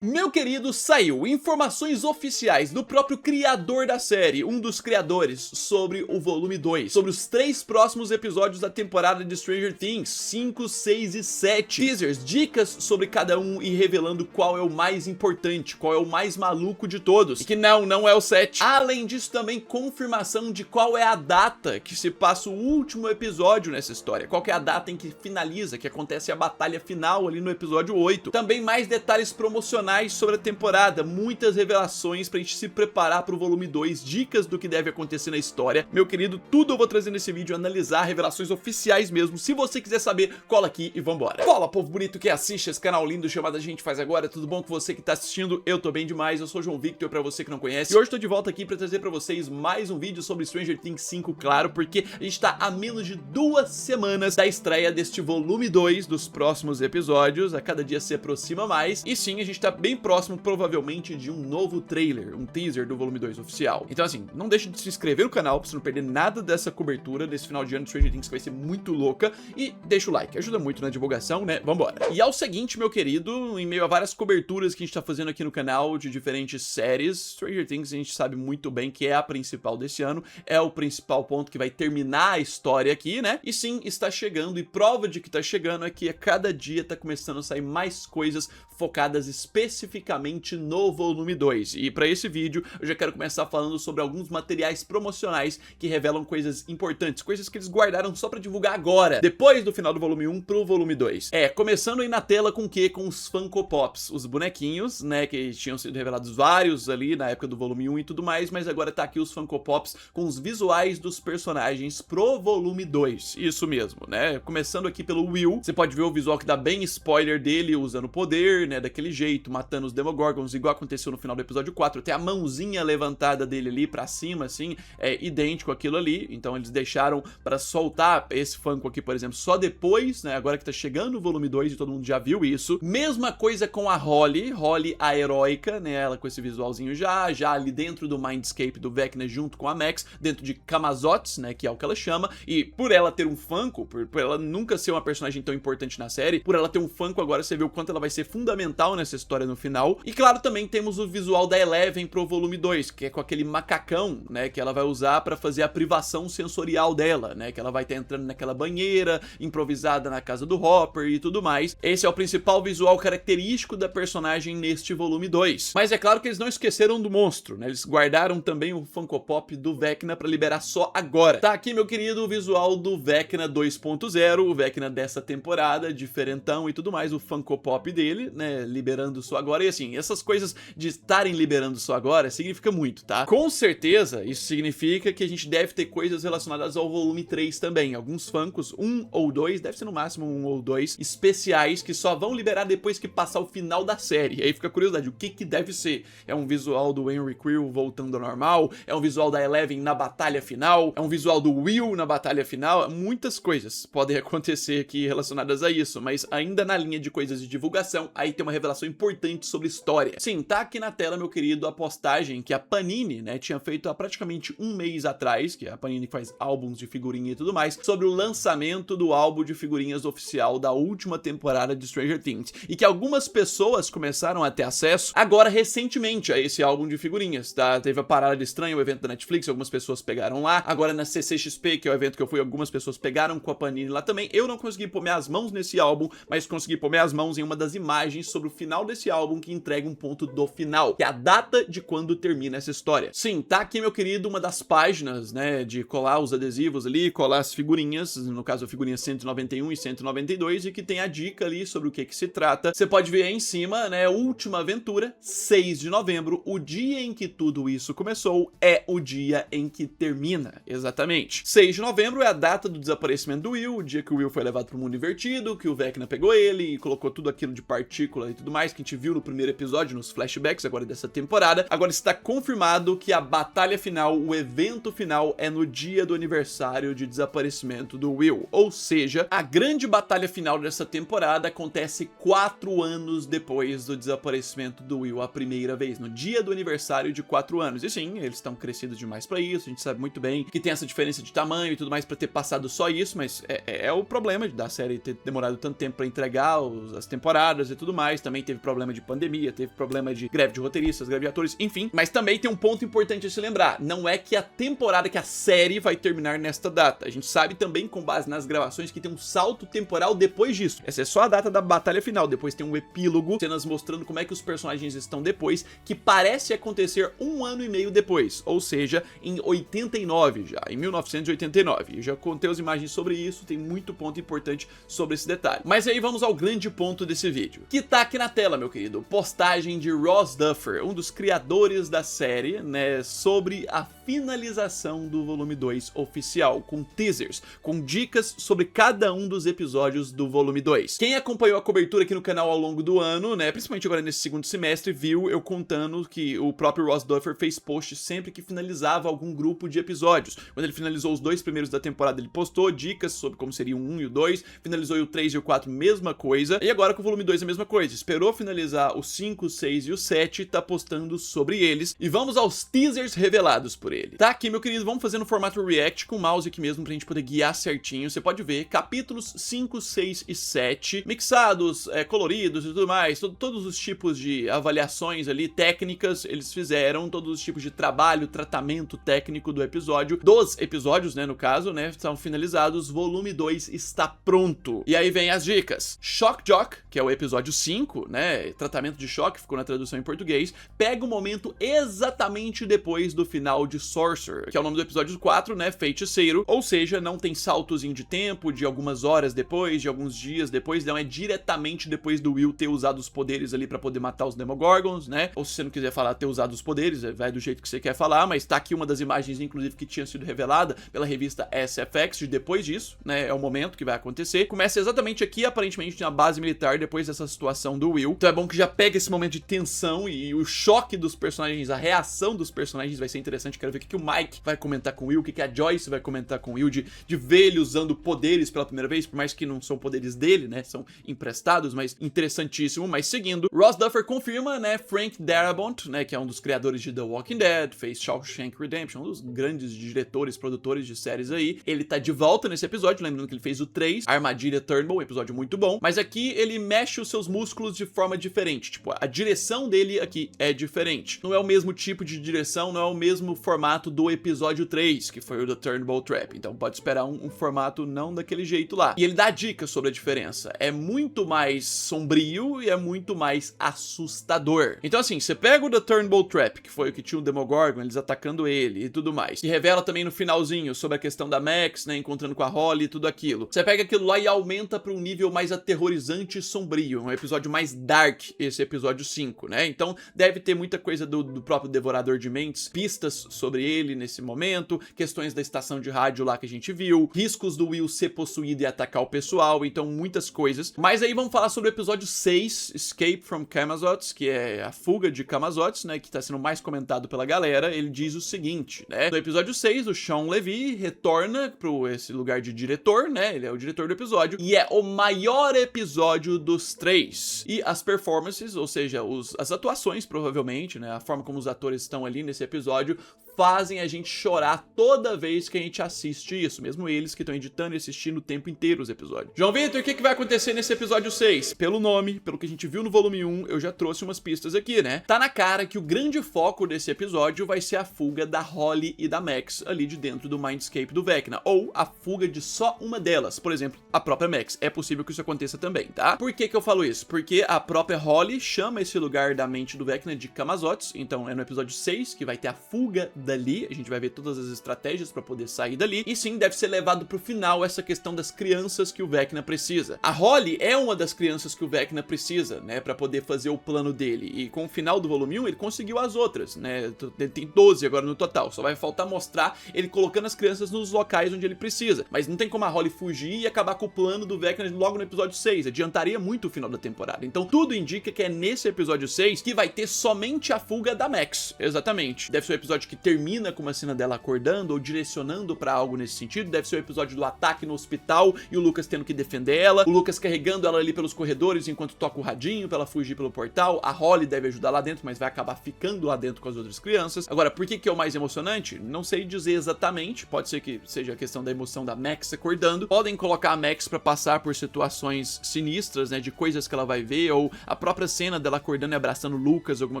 Meu querido, saiu informações oficiais do próprio criador da série, um dos criadores, sobre o volume 2, sobre os 3 próximos episódios da temporada de Stranger Things, 5, 6 e 7. Teasers, dicas sobre cada um e revelando qual é o mais importante, qual é o mais maluco de todos, e que não é o 7. Além disso, também confirmação de qual é a data que se passa o último episódio nessa história, qual que é a data em que finaliza, que acontece a batalha final ali no episódio 8. Também mais detalhes promocionais sobre a temporada, muitas revelações pra gente se preparar pro volume 2, dicas do que deve acontecer na história. Meu querido, tudo eu vou trazer nesse vídeo, analisar revelações oficiais mesmo. Se você quiser saber, cola aqui e vambora. Fala, povo bonito que assiste esse canal lindo chamado A Gente Faz Agora, tudo bom com você que tá assistindo? Eu tô bem demais, eu sou o João Victor, pra você que não conhece, e hoje tô de volta aqui pra trazer pra vocês mais um vídeo sobre Stranger Things 5, claro, porque a gente tá a menos de 2 semanas da estreia deste volume 2 dos próximos episódios, a cada dia se aproxima mais, e sim, a gente tá bem próximo, provavelmente, de um novo trailer, um teaser do volume 2 oficial. Então assim, não deixe de se inscrever no canal pra você não perder nada dessa cobertura desse final de ano de Stranger Things, que vai ser muito louca, e deixa o like, ajuda muito na divulgação, né? Vambora! E ao seguinte, meu querido, em meio a várias coberturas que a gente tá fazendo aqui no canal de diferentes séries, Stranger Things a gente sabe muito bem que é a principal desse ano, é o principal ponto que vai terminar a história aqui, né? E sim, está chegando, e prova de que tá chegando é que a cada dia tá começando a sair mais coisas focadas especificamente no volume 2. E pra esse vídeo eu já quero começar falando sobre alguns materiais promocionais que revelam coisas importantes, coisas que eles guardaram só pra divulgar agora, depois do final do volume 1 pro volume 2. Começando aí na tela com o quê? Com os Funko Pops, os bonequinhos, né, que tinham sido revelados vários ali na época do volume 1 e tudo mais, mas agora tá aqui os Funko Pops com os visuais dos personagens pro volume 2, isso mesmo, né, começando aqui pelo Will, você pode ver o visual que dá bem spoiler dele usando o poder, né, daquele jeito, matando os Demogorgons, igual aconteceu no final do episódio 4, até a mãozinha levantada dele ali pra cima, assim, é idêntico àquilo ali, então eles deixaram pra soltar esse Funko aqui, por exemplo, só depois, né, agora que tá chegando o volume 2 e todo mundo já viu isso. Mesma coisa com a Holly a heróica, né, ela com esse visualzinho já ali dentro do Mindscape do Vecna junto com a Max, dentro de Camazotz, né, que é o que ela chama, e por ela ter um Funko, por ela nunca ser uma personagem tão importante na série, por ela ter um Funko agora você vê o quanto ela vai ser fundamental nessa história no final. E claro, também temos o visual da Eleven pro volume 2, que é com aquele macacão, né, que ela vai usar pra fazer a privação sensorial dela, né, que ela vai estar entrando naquela banheira improvisada na casa do Hopper e tudo mais. Esse é o principal visual característico da personagem neste volume 2. Mas é claro que eles não esqueceram do monstro, né, eles guardaram também o Funko Pop do Vecna pra liberar só agora. Tá aqui, meu querido, o visual do Vecna 2.0, o Vecna dessa temporada, diferentão e tudo mais, o Funko Pop dele, né, liberando só agora. E assim, essas coisas de estarem liberando só agora significa muito, tá? Com certeza, isso significa que a gente deve ter coisas relacionadas ao volume 3 também. Alguns Funkos, 1 ou 2, deve ser no máximo 1 ou 2, especiais que só vão liberar depois que passar o final da série. E aí fica a curiosidade, o que deve ser? É um visual do Henry Creel voltando ao normal? É um visual da Eleven na batalha final? É um visual do Will na batalha final? Muitas coisas podem acontecer aqui relacionadas a isso, mas ainda na linha de coisas de divulgação, aí tem uma revelação importante sobre história. Sim, tá aqui na tela, meu querido, a postagem que a Panini, né, tinha feito há praticamente um mês atrás, que a Panini faz álbuns de figurinha e tudo mais, sobre o lançamento do álbum de figurinhas oficial da última temporada de Stranger Things, e que algumas pessoas começaram a ter acesso agora recentemente a esse álbum de figurinhas, tá? Teve a Parada Estranha, o evento da Netflix, algumas pessoas pegaram lá, agora na CCXP, que é o evento que eu fui, algumas pessoas pegaram com a Panini lá também. Eu não consegui pôr minhas mãos nesse álbum, mas consegui pôr minhas mãos em uma das imagens sobre o final desse álbum que entrega um ponto do final, que é a data de quando termina essa história. Sim, tá aqui, meu querido, uma das páginas, né, de colar os adesivos ali, colar as figurinhas, no caso a figurinha 191 e 192, e que tem a dica ali sobre o que se trata. Você pode ver aí em cima, né, Última Aventura, 6 de novembro, o dia em que tudo isso começou é o dia em que termina, exatamente. 6 de novembro é a data do desaparecimento do Will, o dia que o Will foi levado pro mundo invertido, que o Vecna pegou ele e colocou tudo aquilo de partícula e tudo mais que a gente viu no primeiro episódio, nos flashbacks agora dessa temporada. Agora está confirmado que a batalha final, o evento final, é no dia do aniversário de desaparecimento do Will. Ou seja, a grande batalha final dessa temporada acontece 4 anos depois do desaparecimento do Will a primeira vez, no dia do aniversário de 4 anos. E sim, eles estão crescidos demais pra isso, a gente sabe muito bem que tem essa diferença de tamanho e tudo mais pra ter passado só isso, mas é o problema da série ter demorado tanto tempo pra entregar as temporadas e tudo mais. Também teve problema problema de pandemia, teve problema de greve de roteiristas, greve de atores, enfim. Mas também tem um ponto importante a se lembrar, não é que a temporada, que a série vai terminar nesta data. A gente sabe também, com base nas gravações, que tem um salto temporal depois disso. Essa é só a data da batalha final, depois tem um epílogo, cenas mostrando como é que os personagens estão depois, que parece acontecer 1 ano e meio depois, ou seja, em 89 já, em 1989. Eu já contei as imagens sobre isso, tem muito ponto importante sobre esse detalhe. Mas aí vamos ao grande ponto desse vídeo, que tá aqui na tela, meu querido. Postagem de Ross Duffer, um dos criadores da série, né, sobre a finalização do volume 2 oficial, com teasers, com dicas sobre cada um dos episódios do volume 2. Quem acompanhou a cobertura aqui no canal ao longo do ano, né, principalmente agora nesse segundo semestre, viu eu contando que o próprio Ross Duffer fez post sempre que finalizava algum grupo de episódios. Quando ele finalizou os 2 primeiros da temporada, ele postou dicas sobre como seria o 1 e o 2, finalizou o 3 e o 4, mesma coisa, e agora com o volume 2 a mesma coisa. Esperou finalizar o 5, o 6 e o 7, tá postando sobre eles, e vamos aos teasers revelados por ele. Tá aqui, meu querido, vamos fazer no formato react com o mouse aqui mesmo pra gente poder guiar certinho. Você pode ver capítulos 5, 6 e 7, mixados, coloridos e tudo mais, todos os tipos de avaliações ali, técnicas, eles fizeram, todos os tipos de trabalho, tratamento técnico do episódio, dos episódios, né, no caso, né, estão finalizados, volume 2 está pronto. E aí vem as dicas. Shock Jock, que é o episódio 5, né, tratamento de choque, ficou na tradução em português, pega o momento exatamente depois do final de Sorcerer, que é o nome do episódio 4, né, Feiticeiro, ou seja, não tem saltozinho de tempo, de algumas horas depois, de alguns dias depois, não é diretamente depois do Will ter usado os poderes ali pra poder matar os Demogorgons, né, ou se você não quiser falar ter usado os poderes, vai do jeito que você quer falar, mas tá aqui uma das imagens, inclusive, que tinha sido revelada pela revista SFX, de depois disso, né, é o momento que vai acontecer, começa exatamente aqui, aparentemente na base militar, depois dessa situação do Will, então é bom que já pega esse momento de tensão e o choque dos personagens, a reação dos personagens vai ser interessante, quero ver o que o Mike vai comentar com o Will, o que a Joyce vai comentar com o Will, de ver ele usando poderes pela primeira vez, por mais que não são poderes dele, né, são emprestados, mas interessantíssimo. Mas seguindo, Ross Duffer confirma, né, Frank Darabont, né, que é um dos criadores de The Walking Dead, fez Shawshank Redemption, um dos grandes diretores, produtores de séries aí, ele tá de volta nesse episódio, lembrando que ele fez o 3, Armadilha Turnbull, um episódio muito bom, mas aqui ele mexe os seus músculos de forma diferente, tipo, a direção dele aqui é diferente, não é o mesmo tipo de direção, não é o mesmo formato do episódio 3, que foi o The Turnbull Trap, então pode esperar um formato não daquele jeito lá. E ele dá dicas sobre a diferença, é muito mais sombrio e é muito mais assustador. Então assim, você pega o The Turnbull Trap, que foi o que tinha o Demogorgon, eles atacando ele e tudo mais, e revela também no finalzinho sobre a questão da Max, né, encontrando com a Holly e tudo aquilo. Você pega aquilo lá e aumenta para um nível mais aterrorizante e sombrio, um episódio mais dark, esse episódio 5, né? Então deve ter muita coisa do próprio Devorador de Mentes, pistas sobre ele nesse momento, questões da estação de rádio lá que a gente viu, riscos do Will ser possuído e atacar o pessoal, então muitas coisas. Mas aí vamos falar sobre o episódio 6, Escape from Camazotz, que é a fuga de Camazotz, né, que tá sendo mais comentado pela galera. Ele diz o seguinte, né, no episódio 6, o Sean Levy retorna pro esse lugar de diretor, né, ele é o diretor do episódio, e é o maior episódio dos 3. E as performances, ou seja, as atuações, provavelmente, né, a forma como os atores estão ali nesse episódio, fazem a gente chorar toda vez que a gente assiste isso, mesmo eles que estão editando e assistindo o tempo inteiro os episódios. João Vitor, o que vai acontecer nesse episódio 6? Pelo nome, pelo que a gente viu no volume 1, eu já trouxe umas pistas aqui, né? Tá na cara que o grande foco desse episódio vai ser a fuga da Holly e da Max ali de dentro do Mindscape do Vecna, ou a fuga de só uma delas, por exemplo, a própria Max. É possível que isso aconteça também, tá? Por que eu falo isso? Porque a própria Holly chama esse lugar da mente do Vecna de Camazotz, então é no episódio 6 que vai ter a fuga dali, a gente vai ver todas as estratégias pra poder sair dali, e sim, deve ser levado pro final essa questão das crianças que o Vecna precisa. A Holly é uma das crianças que o Vecna precisa, né, pra poder fazer o plano dele, e com o final do volume 1 ele conseguiu as outras, né, ele tem 12 agora no total, só vai faltar mostrar ele colocando as crianças nos locais onde ele precisa, mas não tem como a Holly fugir e acabar com o plano do Vecna logo no episódio 6, adiantaria muito o final da temporada. Então tudo indica que é nesse episódio 6 que vai ter somente a fuga da Max, exatamente. Deve ser o episódio que termina termina com uma cena dela acordando ou direcionando pra algo nesse sentido. Deve ser o episódio do ataque no hospital e o Lucas tendo que defender ela, o Lucas carregando ela ali pelos corredores enquanto toca o radinho pra ela fugir pelo portal. A Holly deve ajudar lá dentro, mas vai acabar ficando lá dentro com as outras crianças. Agora, por que é o mais emocionante? Não sei dizer exatamente, pode ser que seja a questão da emoção da Max acordando. Podem colocar a Max pra passar por situações sinistras, né, de coisas que ela vai ver, ou a própria cena dela acordando e abraçando o Lucas, alguma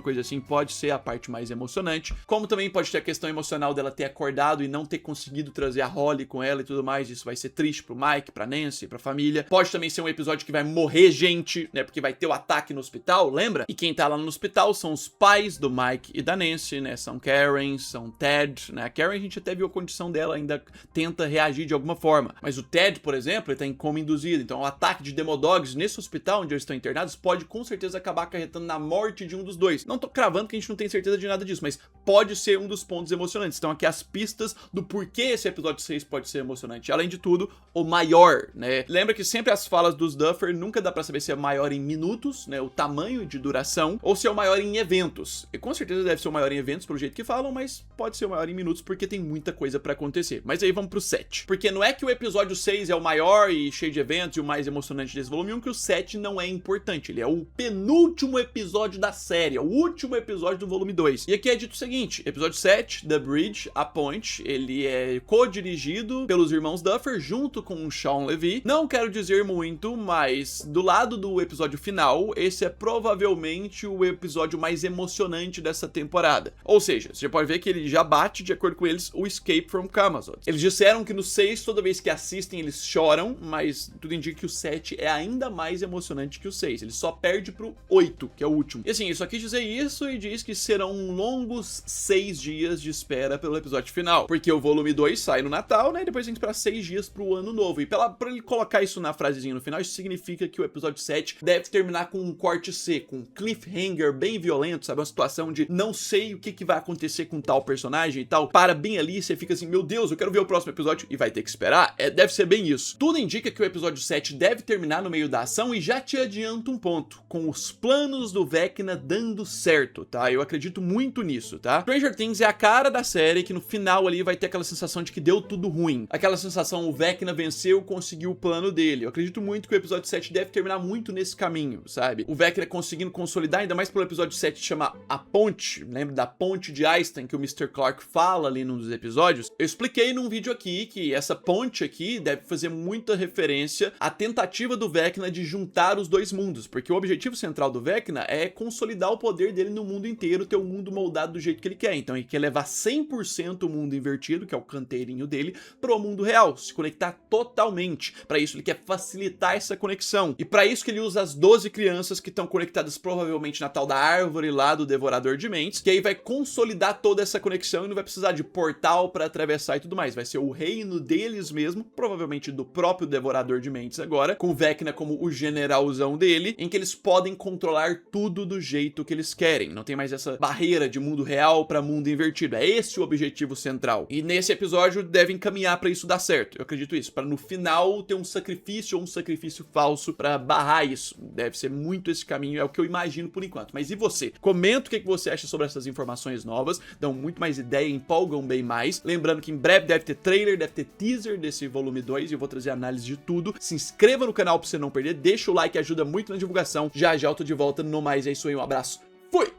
coisa assim, pode ser a parte mais emocionante. Como também pode ter a questão emocional dela ter acordado e não ter conseguido trazer a Holly com ela e tudo mais. Isso vai ser triste pro Mike, pra Nancy, pra família. Pode também ser um episódio que vai morrer gente, né, porque vai ter o ataque no hospital, lembra? E quem tá lá no hospital são os pais do Mike e da Nancy, né, são Karen, são Ted, né. A Karen a gente até viu a condição dela, ainda tenta reagir de alguma forma. Mas o Ted, por exemplo, ele tá em coma induzido. Então o ataque de Demodogs nesse hospital onde eles estão internados pode com certeza acabar acarretando na morte de um dos dois. Não tô cravando que a gente não tem certeza de nada disso, mas pode ser um dos pontos emocionantes. Então aqui as pistas do porquê esse episódio 6 pode ser emocionante. Além de tudo, o maior, né? Lembra que sempre as falas dos Duffer nunca dá pra saber se é maior em minutos, né? O tamanho de duração, ou se é o maior em eventos. E com certeza deve ser o maior em eventos pelo jeito que falam, mas pode ser o maior em minutos porque tem muita coisa pra acontecer. Mas aí vamos pro 7. Porque não é que o episódio 6 é o maior e cheio de eventos e o mais emocionante desse volume 1, que o 7 não é importante. Ele é o penúltimo episódio da série, é o último episódio do volume 2. E aqui é dito o seguinte: episódio 7, The Bridge, A Ponte, ele é co-dirigido pelos irmãos Duffer junto com o Shawn Levy. Não quero dizer muito, mas do lado do episódio final, esse é provavelmente o episódio mais emocionante dessa temporada. Ou seja, você já pode ver que ele já bate, de acordo com eles, o Escape from Camazotz. Eles disseram que no 6, toda vez que assistem, eles choram, mas tudo indica que o 7 é ainda mais emocionante que o 6. Ele só perde pro 8, que é o último. E assim, ele só quis dizer isso e diz que serão longos 6 dias de espera pelo episódio final. Porque o volume 2 sai no Natal, né? E depois tem que esperar 6 dias pro ano novo. E pra ele colocar isso na frasezinha no final, isso significa que o episódio 7 deve terminar com um corte seco, um cliffhanger bem violento, sabe? Uma situação de não sei o que vai acontecer com tal personagem e tal. Para bem ali, você fica assim, meu Deus, eu quero ver o próximo episódio e vai ter que esperar. Deve ser bem isso. Tudo indica que o episódio 7 deve terminar no meio da ação e já te adianto um ponto, com os planos do Vecna dando certo, tá? Eu acredito muito nisso, tá? Stranger Things é a cara da série que no final ali vai ter aquela sensação de que deu tudo ruim. Aquela sensação, o Vecna venceu, conseguiu o plano dele. Eu acredito muito que o episódio 7 deve terminar muito nesse caminho, sabe? O Vecna conseguindo consolidar, ainda mais pelo episódio 7 chama A Ponte, lembra da ponte de Einstein que o Mr. Clark fala ali num dos episódios? Eu expliquei num vídeo aqui que essa ponte aqui deve fazer muita referência à tentativa do Vecna de juntar os dois mundos, porque o objetivo central do Vecna é consolidar o poder dele no mundo inteiro, ter o mundo moldado do jeito que ele quer. Então ele quer levar 100% o mundo invertido, que é o canteirinho dele, pro mundo real, se conectar totalmente. Para isso ele quer facilitar essa conexão. E para isso que ele usa as 12 crianças que estão conectadas provavelmente na tal da árvore lá do Devorador de Mentes, que aí vai consolidar toda essa conexão e não vai precisar de portal para atravessar e tudo mais. Vai ser o reino deles mesmo, provavelmente do próprio Devorador de Mentes agora, com o Vecna como o generalzão dele, em que eles podem controlar tudo do jeito que eles querem. Não tem mais essa barreira de mundo real para mundo invertido. É esse o objetivo central. E nesse episódio devem caminhar para isso dar certo. Eu acredito isso, para no final ter um sacrifício ou um sacrifício falso para barrar isso. Deve ser muito esse caminho, é o que eu imagino por enquanto. Mas e você? Comenta o que você acha sobre essas informações novas, dão muito mais ideia, empolgam bem mais. Lembrando que em breve deve ter trailer, deve ter teaser desse volume 2 e eu vou trazer análise de tudo. Se inscreva no canal pra você não perder, deixa o like, ajuda muito na divulgação. Já já eu tô de volta, no mais é isso aí, um abraço, fui!